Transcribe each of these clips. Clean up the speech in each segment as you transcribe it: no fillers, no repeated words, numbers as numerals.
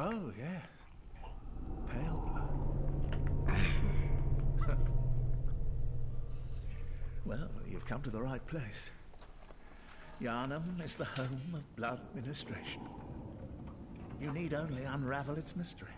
Oh, yeah. Paleblood. Well, you've come to the right place. Yharnam is the home of blood ministration. You need only unravel its mystery.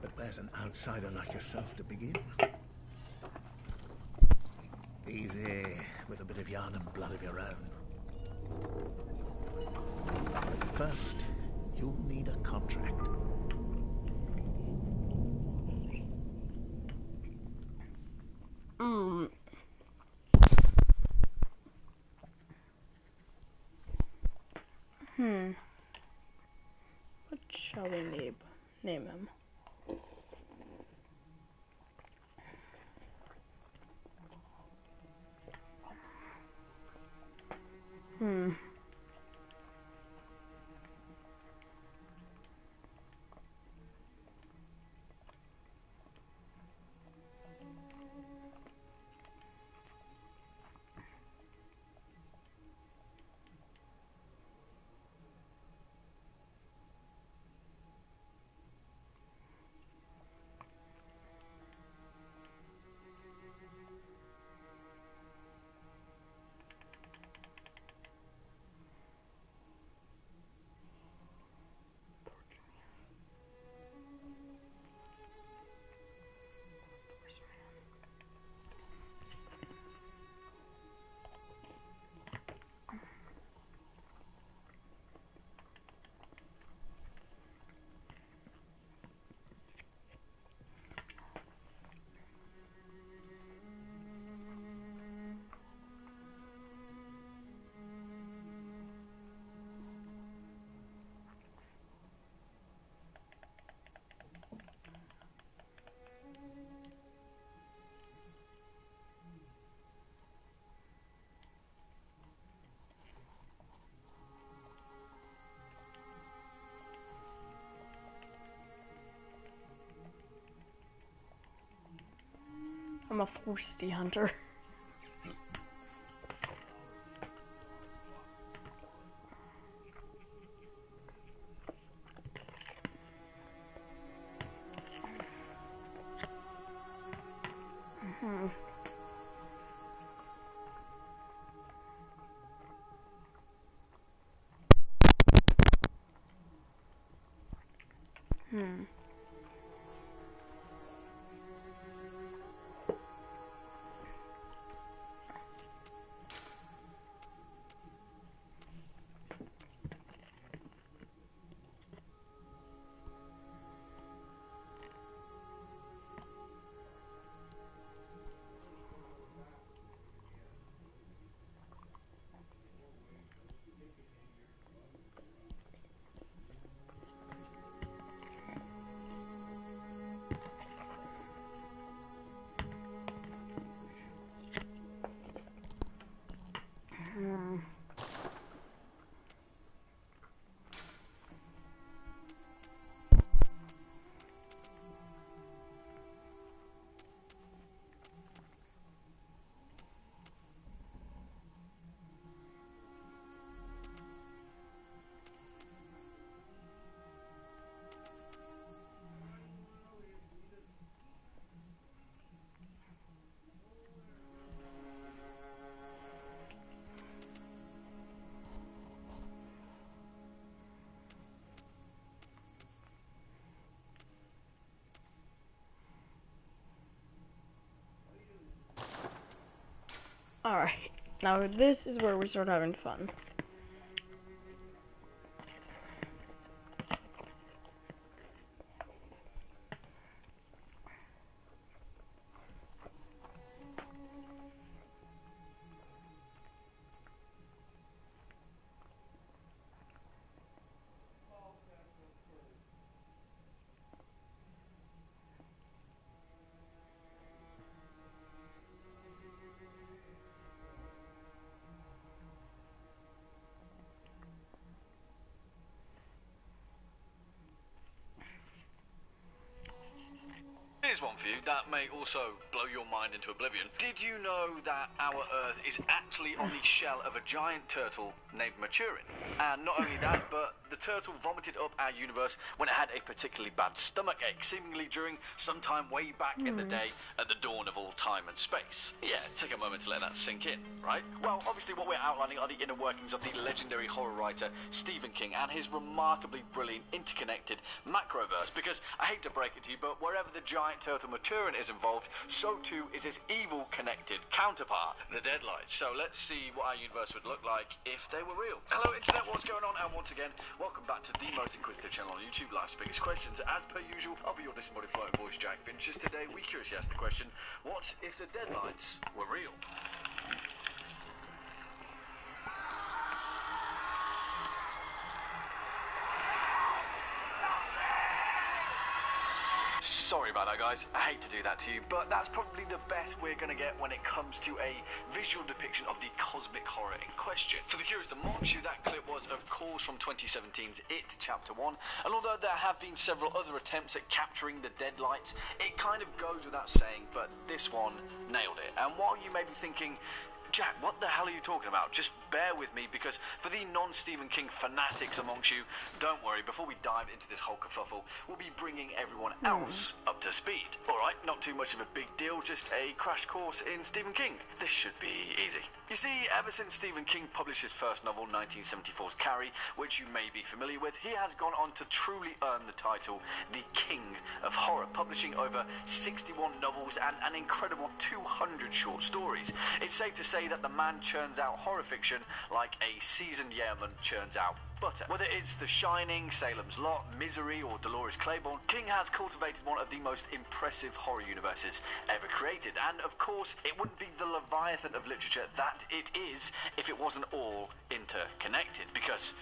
But where's an outsider like yourself to begin? Easy, with a bit of Yharnam blood of your own. But first, you'll need a contract. What shall we name him? I'm a thirsty hunter. Alright, now this is where we start having fun. Here's one for you that may also blow your mind into oblivion. Did you know that our Earth is actually on the shell of a giant turtle named Maturin. And not only that, but the turtle vomited up our universe when it had a particularly bad stomach ache, seemingly during some time way back in the day at the dawn of all time and space. Yeah, take a moment to let that sink in, right? Well, obviously what we're outlining are the inner workings of the legendary horror writer Stephen King and his remarkably brilliant interconnected macroverse, because I hate to break it to you, but wherever the giant turtle Maturin is involved, so too is his evil connected counterpart, the Deadlights. So let's see what our universe would look like if they were real. Hello internet, what's going on? And once again, welcome back to the most inquisitive channel on YouTube, Life's Biggest Questions. As per usual, I'll be your disembodied floating voice, Jack Finch. Just today, we curiously asked the question, what if the Deadlights were real? Sorry about that, guys. I hate to do that to you, but that's probably the best we're going to get when it comes to a visual depiction of the cosmic horror in question. For the curious amongst you, that clip was, of course, from 2017's It Chapter 1, and although there have been several other attempts at capturing the Deadlights, it kind of goes without saying, but this one nailed it. And while you may be thinking, Jack, what the hell are you talking about? Just bear with me, because for the non-Stephen King fanatics amongst you, don't worry, before we dive into this whole kerfuffle, we'll be bringing everyone else up to speed. Alright, not too much of a big deal, just a crash course in Stephen King. This should be easy. You see, ever since Stephen King published his first novel, 1974's Carrie, which you may be familiar with, he has gone on to truly earn the title the King of Horror, publishing over 61 novels and an incredible 200 short stories. It's safe to say that the man churns out horror fiction like a seasoned yeoman churns out butter. Whether it's The Shining, Salem's Lot, Misery, or Dolores Claiborne, King has cultivated one of the most impressive horror universes ever created. And of course, it wouldn't be the Leviathan of literature that it is if it wasn't all interconnected. Because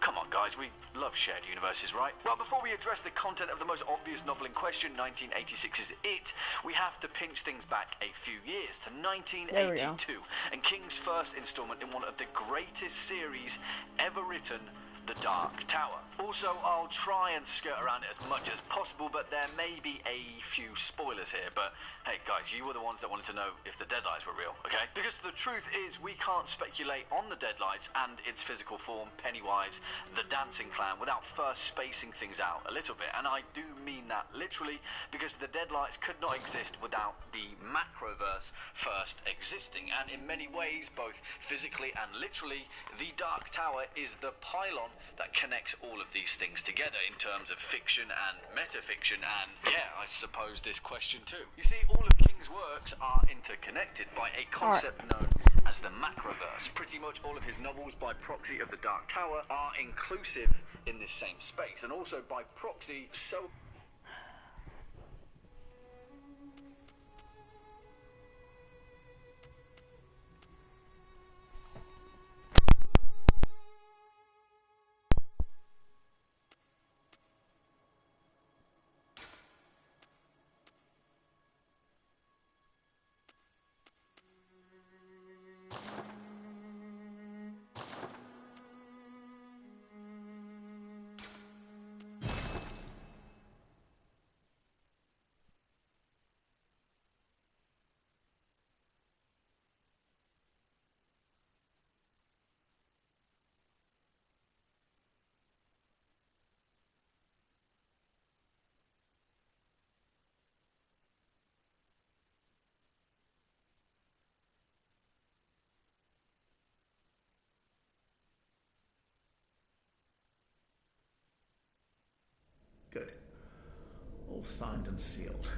come on, guys, we love shared universes, right? Well, before we address the content of the most obvious novel in question, 1986's It, we have to pinch things back a few years to 1982, and King's first installment in one of the greatest series ever written, The Dark Tower. Also, I'll try and skirt around it as much as possible, but there may be a few spoilers here. But hey, guys, you were the ones that wanted to know if the Deadlights were real, okay? Because the truth is, we can't speculate on the Deadlights and its physical form, Pennywise, the dancing clown, without first spacing things out a little bit. And I do mean that literally, because the Deadlights could not exist without the macroverse first existing. And in many ways, both physically and literally, the Dark Tower is the pylon that connects all of these things together in terms of fiction and metafiction, and yeah, I suppose this question too. You see, all of King's works are interconnected by a concept known as the macroverse. Pretty much all of his novels, by proxy of the Dark Tower, are inclusive in this same space, and also by proxy, so Good. All signed and sealed.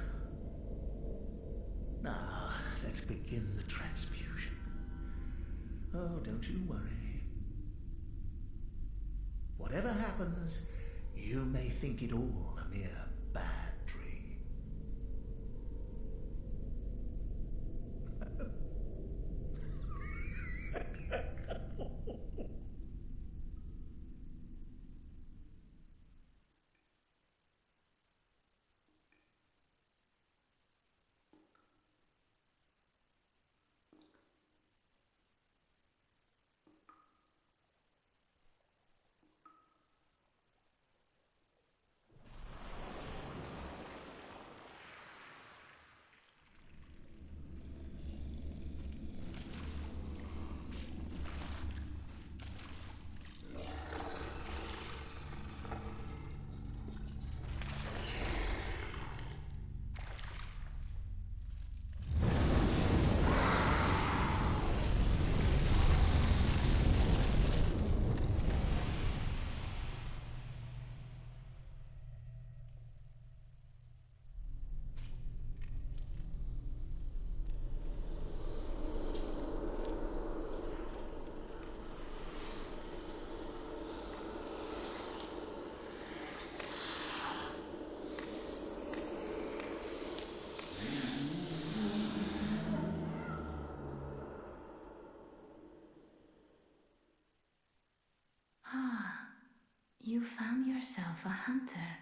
Now, let's begin the transfusion. Oh, don't you worry. Whatever happens, you may think it all a mere bad dream. yourself a hunter.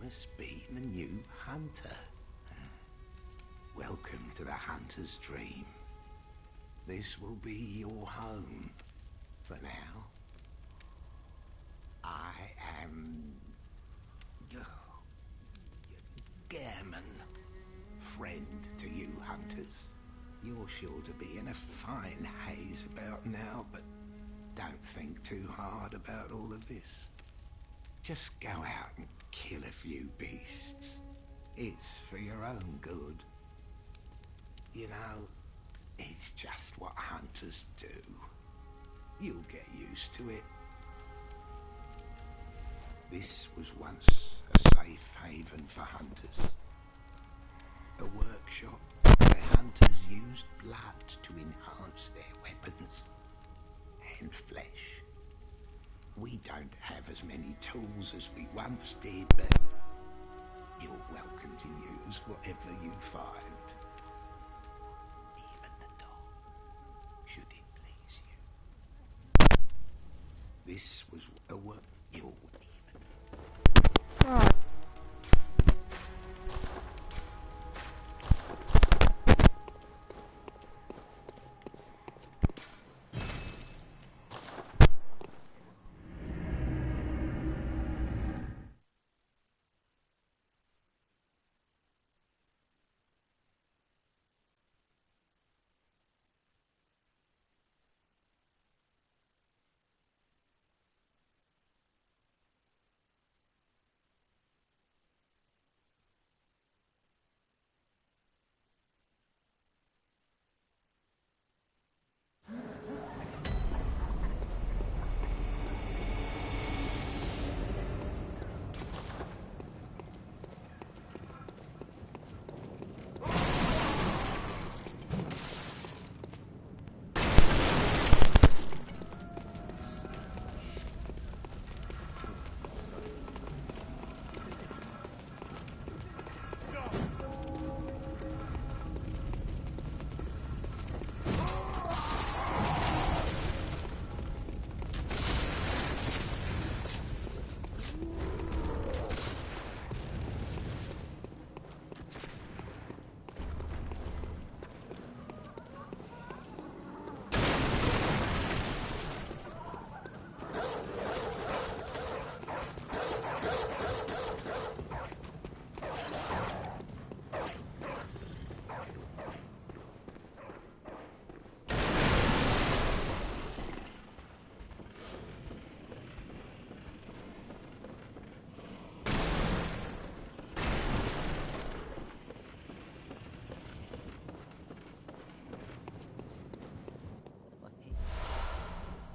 must be the new hunter. Welcome to the hunter's dream. This will be your home for now. I am Gammon, friend to you hunters. You're sure to be in a fine haze about now, but don't think too hard about all of this. Just go out and kill a few beasts. It's for your own good. You know, it's just what hunters do. You'll get used to it. This was once a safe haven for hunters. A workshop where hunters used blood to enhance their weapons and flesh. We don't have as many tools as we once did, but you're welcome to use whatever you find. Even the dog, should it please you. This was a work you'll even... Oh.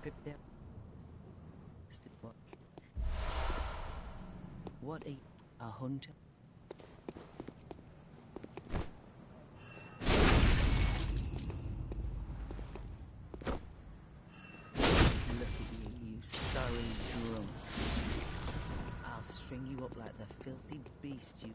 trip there. What a hunter? Look at you sorry drunk. I'll string you up like the filthy beast you...